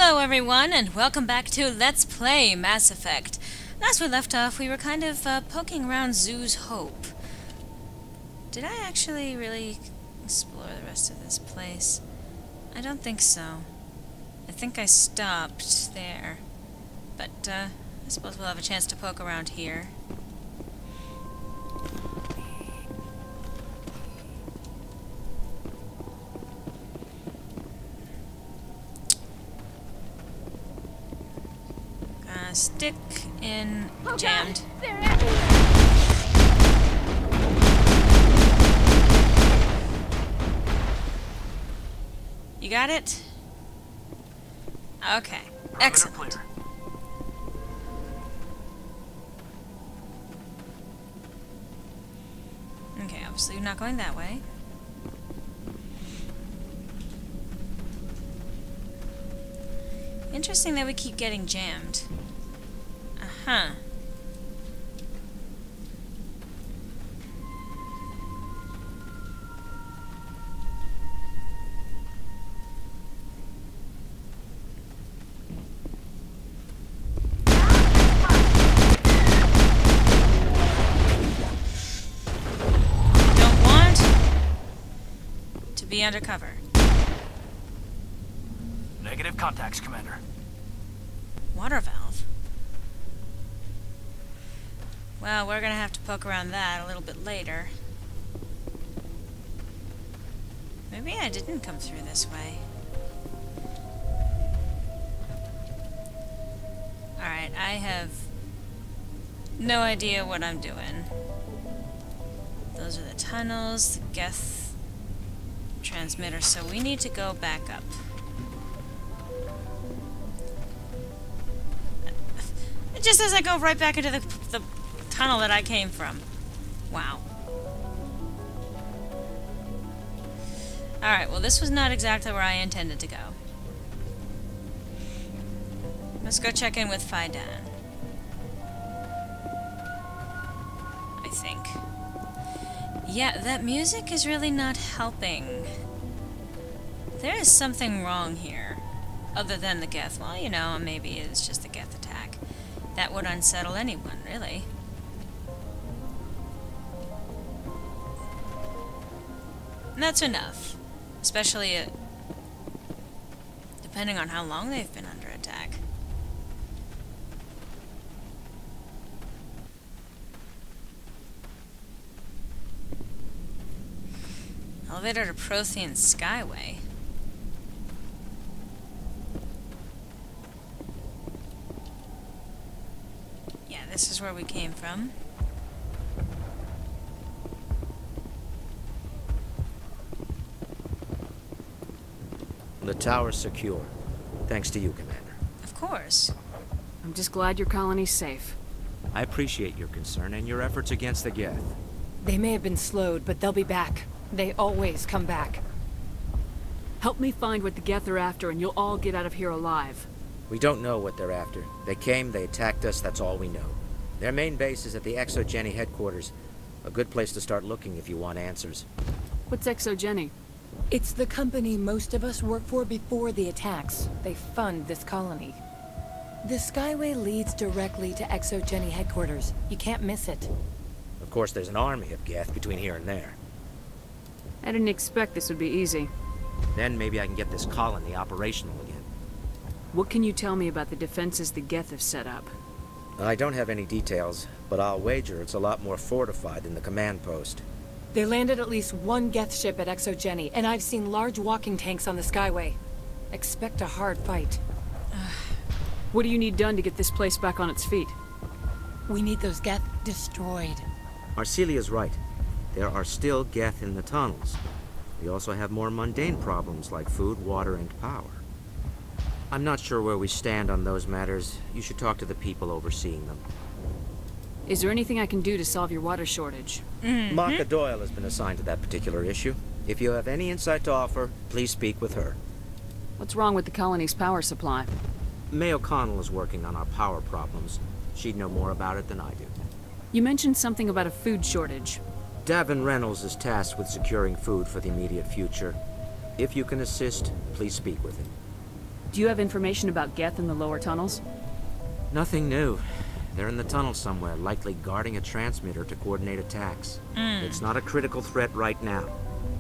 Hello everyone, and welcome back to Let's Play Mass Effect. Last we left off, we were kind of poking around Zoo's Hope. Did I actually really explore the rest of this place? I don't think so. I think I stopped there. But, I suppose we'll have a chance to poke around here. Stick in jammed. You got it? Okay. Excellent. Okay, obviously you're not going that way. Interesting that we keep getting jammed. Uh-huh. Don't want to be undercover. Negative contacts, Commander. Water valve? Well, we're gonna have to poke around that a little bit later. Maybe I didn't come through this way. Alright, I have no idea what I'm doing. Those are the tunnels, the Geth transmitter, so we need to go back up. It just says I go right back into the tunnel that I came from. Wow. Alright, well this was not exactly where I intended to go. Let's go check in with Fidan. I think. Yeah, that music is really not helping. There is something wrong here. Other than the Geth. Well, you know, maybe it's just the Geth attack. That would unsettle anyone, really. And that's enough. Especially, depending on how long they've been under attack. Elevator to Prothean Skyway. Yeah, this is where we came from. The tower's secure. Thanks to you, Commander. Of course. I'm just glad your colony's safe. I appreciate your concern and your efforts against the Geth. They may have been slowed, but they'll be back. They always come back. Help me find what the Geth are after, and you'll all get out of here alive. We don't know what they're after. They came, they attacked us, that's all we know. Their main base is at the Exogeny headquarters. A good place to start looking if you want answers. What's Exogeny? It's the company most of us worked for before the attacks. They fund this colony. The Skyway leads directly to Exogeny headquarters. You can't miss it. Of course, there's an army of Geth between here and there. I didn't expect this would be easy. Then maybe I can get this colony operational again. What can you tell me about the defenses the Geth have set up? I don't have any details, but I'll wager it's a lot more fortified than the command post. They landed at least one Geth ship at Exogeny, and I've seen large walking tanks on the Skyway. Expect a hard fight. What do you need done to get this place back on its feet? We need those Geth destroyed. Arcelia's right. There are still Geth in the tunnels. We also have more mundane problems like food, water, and power. I'm not sure where we stand on those matters. You should talk to the people overseeing them. Is there anything I can do to solve your water shortage? Maka Doyle has been assigned to that particular issue. If you have any insight to offer, please speak with her. What's wrong with the colony's power supply? May O'Connell is working on our power problems. She'd know more about it than I do. You mentioned something about a food shortage. Davin Reynolds is tasked with securing food for the immediate future. If you can assist, please speak with him. Do you have information about Geth in the lower tunnels? Nothing new. They're in the tunnel somewhere, likely guarding a transmitter to coordinate attacks. It's not a critical threat right now,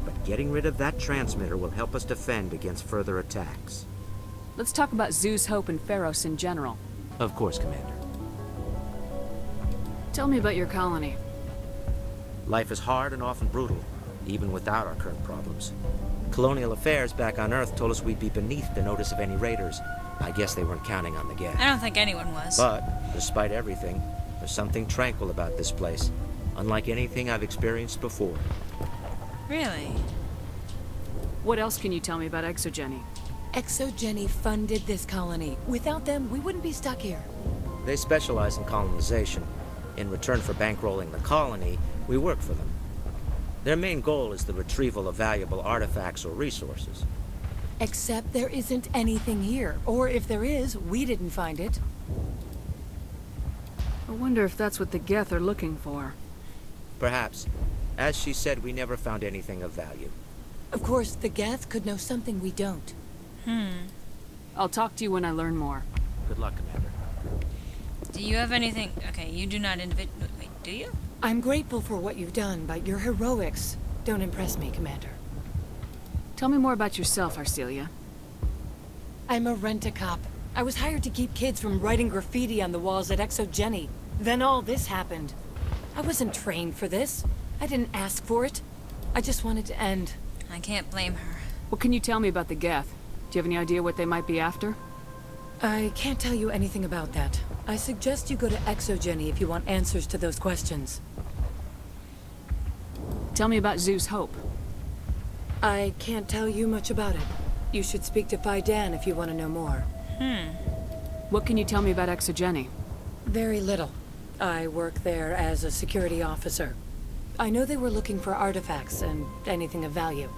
but getting rid of that transmitter will help us defend against further attacks. Let's talk about Zeus Hope and Pharos in general. Of course, Commander. Tell me about your colony. Life is hard and often brutal, even without our current problems. Colonial affairs back on Earth told us we'd be beneath the notice of any raiders. I guess they weren't counting on the Geth. I don't think anyone was. But, despite everything, there's something tranquil about this place, unlike anything I've experienced before. Really? What else can you tell me about Exogeny? Exogeny funded this colony. Without them, we wouldn't be stuck here. They specialize in colonization. In return for bankrolling the colony, we work for them. Their main goal is the retrieval of valuable artifacts or resources. Except there isn't anything here. Or if there is, we didn't find it. I wonder if that's what the Geth are looking for. Perhaps. As she said, we never found anything of value. Of course, the Geth could know something we don't. I'll talk to you when I learn more. Good luck, Commander. Do you have anything... Okay, you do not Wait, do you? I'm grateful for what you've done, but your heroics don't impress me, Commander. Tell me more about yourself, Arcelia. I'm a rent-a-cop. I was hired to keep kids from writing graffiti on the walls at Exogeny. Then all this happened. I wasn't trained for this. I didn't ask for it. I just wanted to end. I can't blame her. What can you tell me about the Geth? Do you have any idea what they might be after? I can't tell you anything about that. I suggest you go to Exogeny if you want answers to those questions. Tell me about Zeus Hope. I can't tell you much about it. You should speak to Fidan if you want to know more. What can you tell me about Exogeny? Very little. I work there as a security officer. I know they were looking for artifacts and anything of value.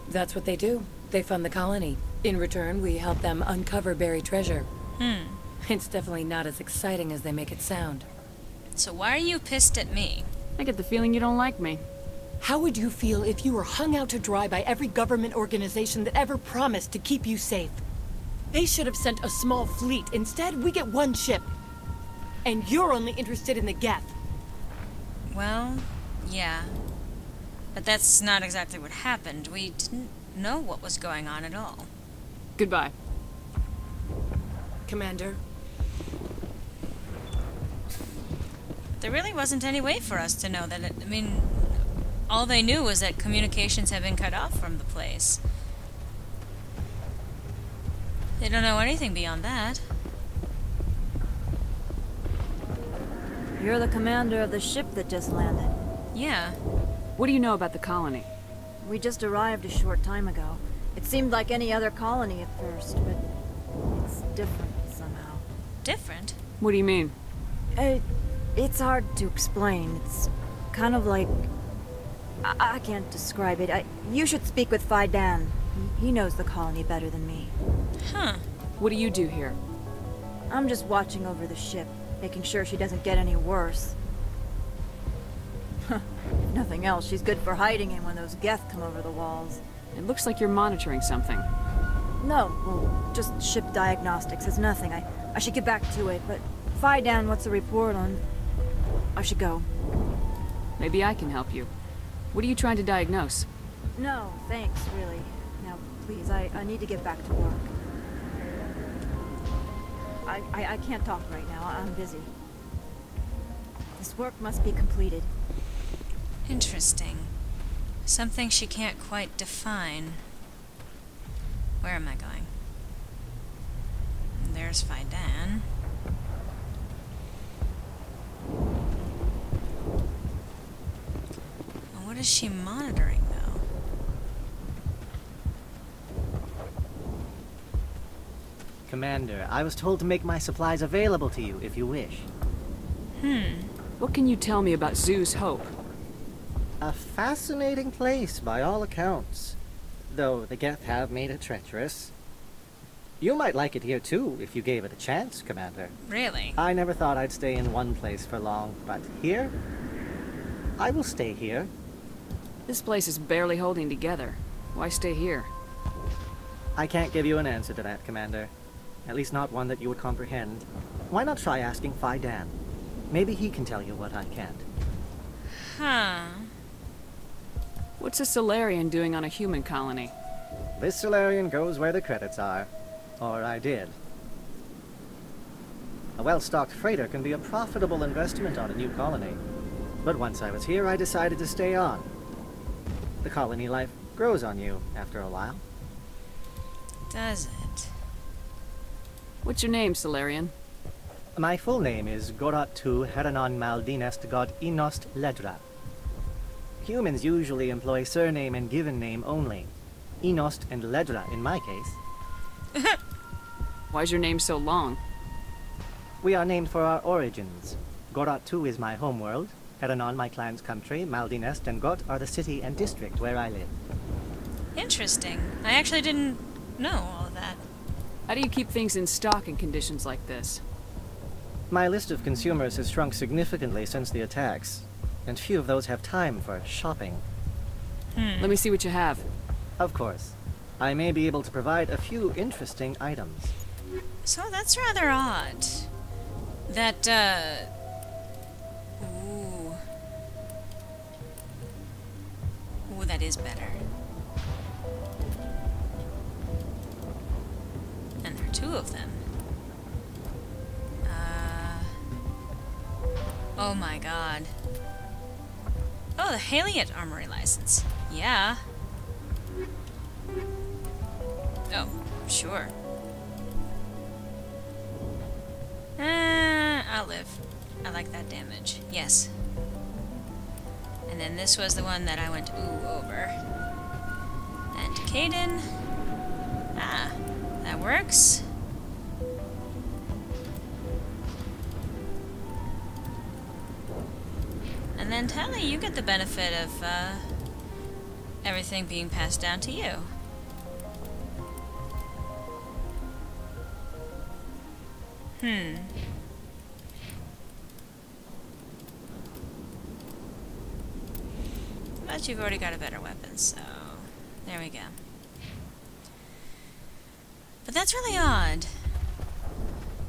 That's what they do. They fund the colony. In return, we help them uncover buried treasure. It's definitely not as exciting as they make it sound. So why are you pissed at me? I get the feeling you don't like me. How would you feel if you were hung out to dry by every government organization that ever promised to keep you safe? They should have sent a small fleet. Instead, we get one ship. And you're only interested in the Geth. Well, yeah. But that's not exactly what happened. We didn't know what was going on at all. Goodbye. Commander. There really wasn't any way for us to know that I mean, all they knew was that communications had been cut off from the place. They don't know anything beyond that. You're the commander of the ship that just landed. Yeah. What do you know about the colony? We just arrived a short time ago. It seemed like any other colony at first, but it's different somehow. Different? What do you mean? It's hard to explain. It's kind of like... I can't describe it. You should speak with Fidan. He knows the colony better than me. Huh. What do you do here? I'm just watching over the ship, making sure she doesn't get any worse. If nothing else, she's good for hiding in when those Geth come over the walls. It looks like you're monitoring something. No, well, just ship diagnostics. It's nothing. I should get back to it, but Fidan, what's the report on? I should go. Maybe I can help you. What are you trying to diagnose? No, thanks, really. Now, please, I need to get back to work. I can't talk right now. I'm busy. This work must be completed. Interesting. Something she can't quite define. Where am I going? There's Fidan. Well, what is she monitoring, though? Commander, I was told to make my supplies available to you if you wish. What can you tell me about Zeus Hope? A fascinating place by all accounts, though the Geth have made it treacherous. You might like it here too, if you gave it a chance, Commander. Really? I never thought I'd stay in one place for long, but here? I will stay here. This place is barely holding together. Why stay here? I can't give you an answer to that, Commander. At least not one that you would comprehend. Why not try asking Fidan? Maybe he can tell you what I can't. Huh. What's a Solarian doing on a human colony? This Solarian goes where the credits are. Or I did. A well-stocked freighter can be a profitable investment on a new colony. But once I was here, I decided to stay on. The colony life grows on you after a while. Does it? What's your name, Solarian? My full name is Goratu Heranon Maldinest God Inost Ledra. Humans usually employ surname and given name only. Inost and Ledra in my case. Why's your name so long? We are named for our origins. Goratu is my homeworld, Heranon my clan's country, Maldinest and Got are the city and district where I live. Interesting. I actually didn't know all of that. How do you keep things in stock in conditions like this? My list of consumers has shrunk significantly since the attacks, and few of those have time for shopping. Let me see what you have. Of course. I may be able to provide a few interesting items. So that's rather odd. That, Ooh. Ooh, that is better. And there are two of them. Oh my god. Oh, the Haliot Armory license. Yeah. Oh, sure. I'll live. I like that damage. Yes. And then this was the one that I went ooh over. And to Caden. Ah, that works. And then Tally, you get the benefit of everything being passed down to you. But you've already got a better weapon, so there we go. But that's really odd.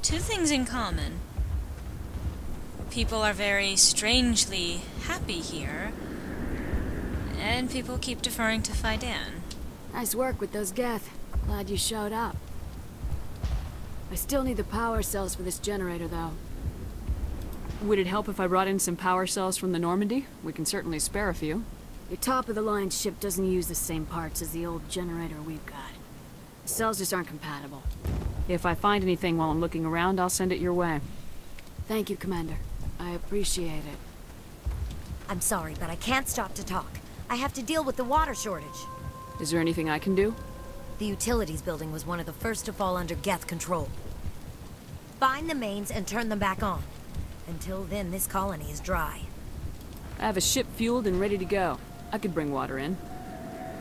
Two things in common. People are very strangely happy here, and people keep deferring to Fidan. Nice work with those Geth. Glad you showed up. I still need the power cells for this generator, though. Would it help if I brought in some power cells from the Normandy? We can certainly spare a few. Your top-of-the-line ship doesn't use the same parts as the old generator we've got. The cells just aren't compatible. If I find anything while I'm looking around, I'll send it your way. Thank you, Commander. I appreciate it. I'm sorry, but I can't stop to talk. I have to deal with the water shortage. Is there anything I can do? The utilities building was one of the first to fall under Geth control. Find the mains and turn them back on. Until then, this colony is dry. I have a ship fueled and ready to go. I could bring water in.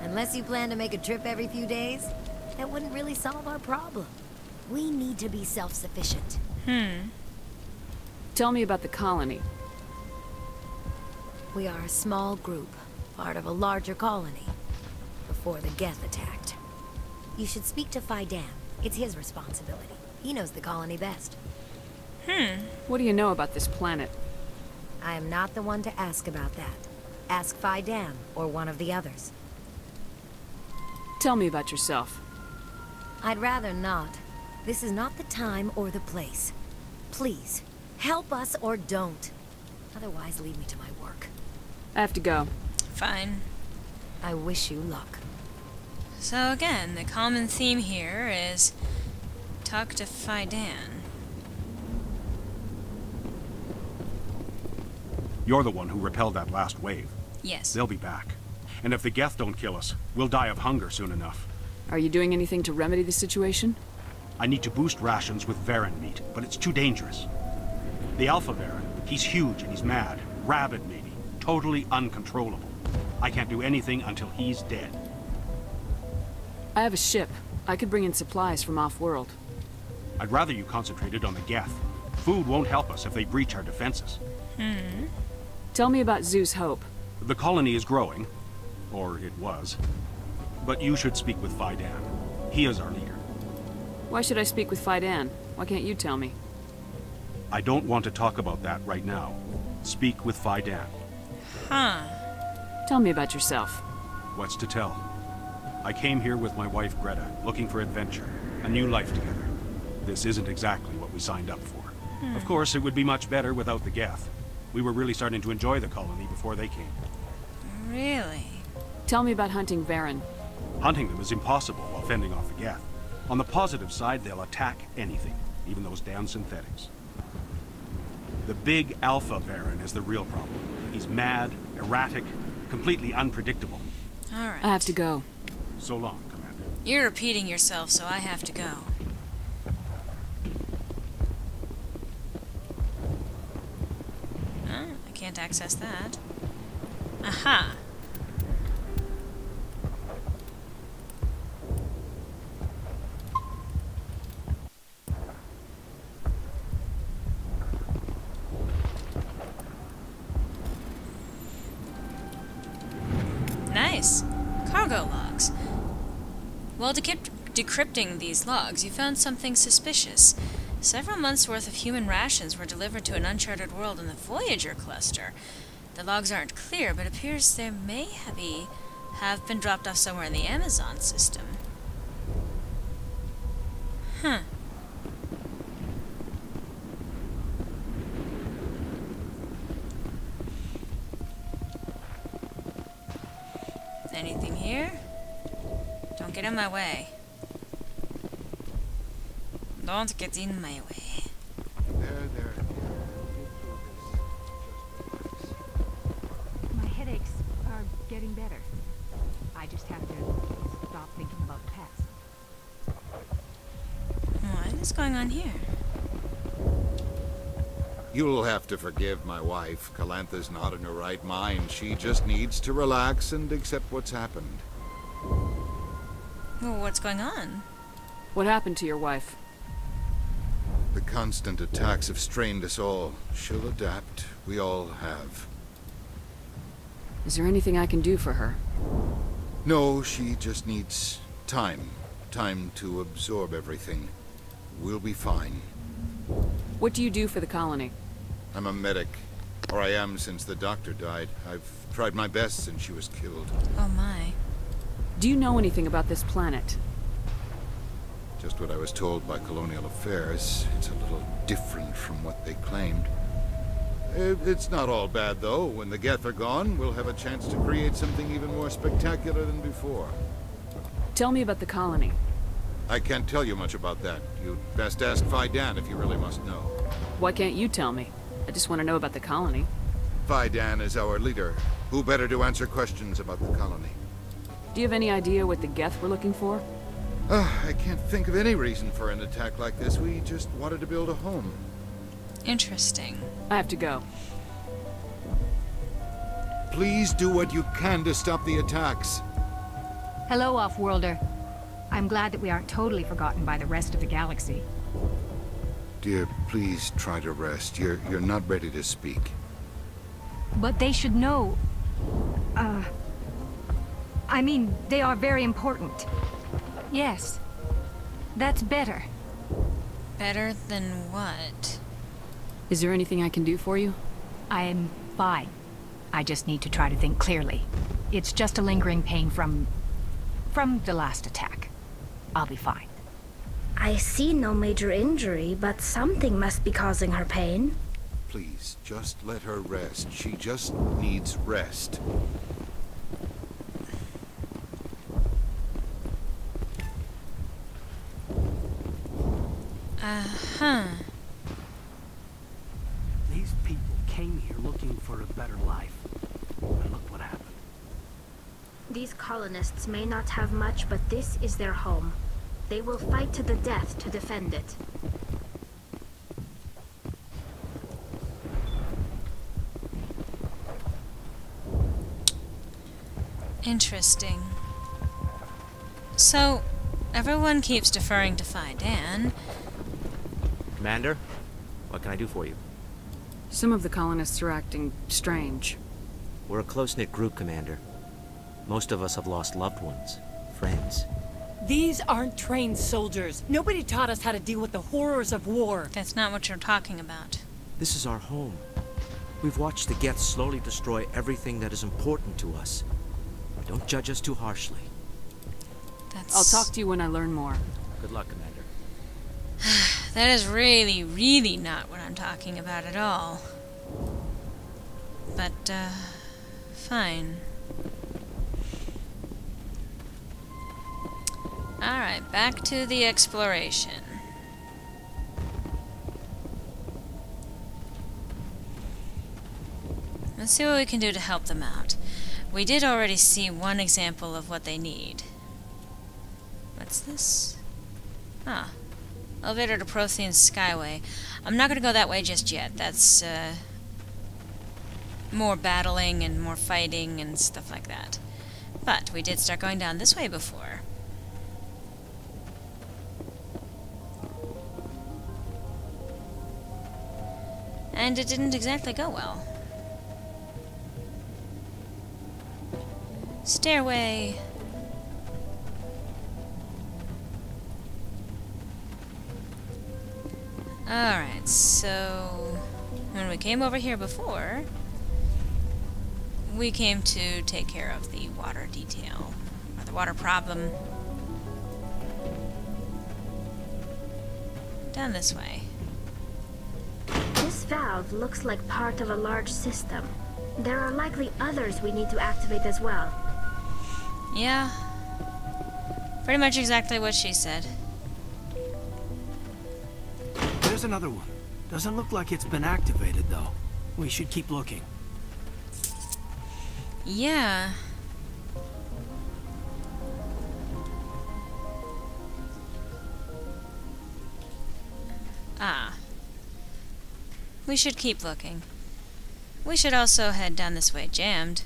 Unless you plan to make a trip every few days, that wouldn't really solve our problem. We need to be self-sufficient. Tell me about the colony. We are a small group, part of a larger colony, before the Geth attacked. You should speak to Fidan. It's his responsibility. He knows the colony best. What do you know about this planet? I am not the one to ask about that. Ask Fidan, or one of the others. Tell me about yourself. I'd rather not. This is not the time or the place. Please, help us or don't. Otherwise, leave me to my work. I have to go. Fine. I wish you luck. So again, the common theme here is talk to Fidan. You're the one who repelled that last wave. Yes. They'll be back. And if the Geth don't kill us, we'll die of hunger soon enough. Are you doing anything to remedy the situation? I need to boost rations with Varen meat, but it's too dangerous. The Alpha Varen, he's huge and he's mad. Rabid maybe. Totally uncontrollable. I can't do anything until he's dead. I have a ship. I could bring in supplies from off-world. I'd rather you concentrated on the Geth. Food won't help us if they breach our defenses. Tell me about Zeus Hope. The colony is growing. Or it was. But you should speak with Fidan. He is our leader. Why should I speak with Fidan? Why can't you tell me? I don't want to talk about that right now. Speak with Fidan. Huh. Tell me about yourself. What's to tell? I came here with my wife Greta, looking for adventure, a new life together. This isn't exactly what we signed up for. Of course, it would be much better without the Geth. We were really starting to enjoy the colony before they came. Really? Tell me about hunting Varen. Hunting them is impossible while fending off the Geth. On the positive side, they'll attack anything, even those damn synthetics. The big Alpha Varen is the real problem. He's mad, erratic, completely unpredictable. Alright. I have to go. So long, Commander. You're repeating yourself, so I have to go. I can't access that. Aha! Nice. Cargo logs. While decrypting these logs, you found something suspicious. Several months' worth of human rations were delivered to an uncharted world in the Voyager cluster. The logs aren't clear, but appears there may have been dropped off somewhere in the Amazon system. Huh. Anything here? Don't get in my way. Don't get in my way. There. My headaches are getting better. I just have to stop thinking about pets. What is going on here? You'll have to forgive my wife. Calantha's not in her right mind. She just needs to relax and accept what's happened. Well, what's going on? What happened to your wife? The constant attacks have strained us all. She'll adapt. We all have. Is there anything I can do for her? No, she just needs time. Time to absorb everything. We'll be fine. What do you do for the colony? I'm a medic. Or I am since the doctor died. I've tried my best since she was killed. Oh my. Do you know anything about this planet? Just what I was told by Colonial Affairs. It's a little different from what they claimed. It's not all bad, though. When the Geth are gone, we'll have a chance to create something even more spectacular than before. Tell me about the colony. I can't tell you much about that. You'd best ask Fidan if you really must know. Why can't you tell me? I just want to know about the colony. Fidan is our leader. Who better to answer questions about the colony? Do you have any idea what the Geth were looking for? I can't think of any reason for an attack like this. We just wanted to build a home. Interesting. I have to go. Please do what you can to stop the attacks. Hello, Off-Worlder. I'm glad that we aren't totally forgotten by the rest of the galaxy. Dear, please try to rest. You're not ready to speak. But they should know... I mean, they are very important. Yes. That's better. Better than what? Is there anything I can do for you? I'm fine. I just need to try to think clearly. It's just a lingering pain from the last attack. I'll be fine. I see no major injury, but something must be causing her pain. Please, just let her rest. She just needs rest. Uh-huh. These people came here looking for a better life. And look what happened. These colonists may not have much, but this is their home. They will fight to the death to defend it. Interesting. So, everyone keeps deferring to Fidan. Commander, what can I do for you? Some of the colonists are acting strange. We're a close-knit group, Commander. Most of us have lost loved ones, friends. These aren't trained soldiers. Nobody taught us how to deal with the horrors of war. That's not what you're talking about. This is our home. We've watched the Geth slowly destroy everything that is important to us. Don't judge us too harshly. I'll talk to you when I learn more. Good luck, Commander. That is really, really not what I'm talking about at all. But, fine. Alright, back to the exploration. Let's see what we can do to help them out. We did already see one example of what they need. What's this? Ah. Elevator to Prothean Skyway. I'm not gonna go that way just yet. That's, more battling and more fighting and stuff like that. But we did start going down this way before. And it didn't exactly go well. Stairway. Alright, so when we came over here before, we came to take care of the water detail, or the water problem. Down this way. This valve looks like part of a large system. There are likely others we need to activate as well. Yeah. Pretty much exactly what she said. There's another one. Doesn't look like it's been activated, though. We should keep looking. Yeah. Ah. We should keep looking. We should also head down this way, jammed.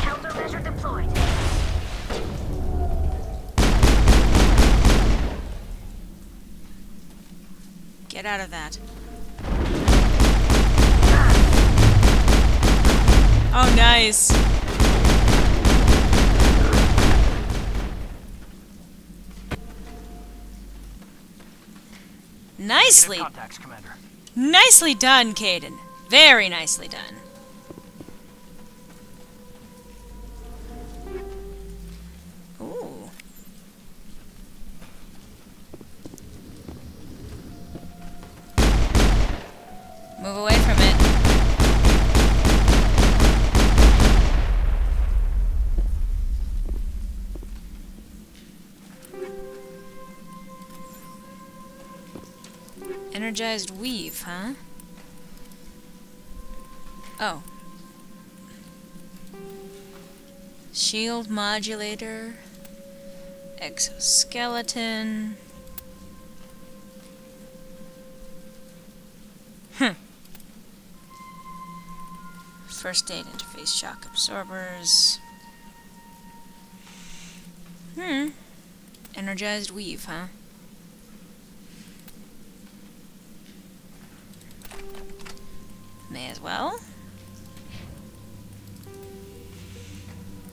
Countermeasure deployed. Get out of that. Oh, nice. Nicely. Contacts, Commander. Nicely done, Caden. Very nicely done. Ooh. Move away from it. Energized weave, huh? Oh. Shield modulator. Exoskeleton. First aid interface shock absorbers. Energized weave, huh? May as well.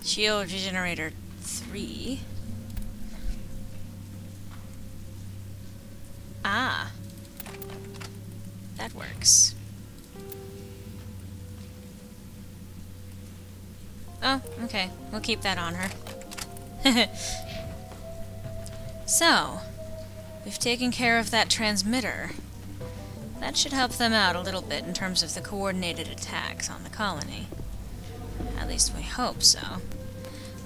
Shield regenerator 3. Ah. That works. Oh, okay. We'll keep that on her. So, we've taken care of that transmitter. That should help them out a little bit in terms of the coordinated attacks on the colony. At least we hope so.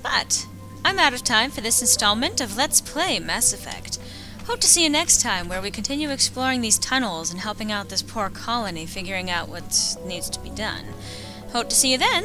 But, I'm out of time for this installment of Let's Play Mass Effect. Hope to see you next time, where we continue exploring these tunnels and helping out this poor colony figuring out what needs to be done. Hope to see you then!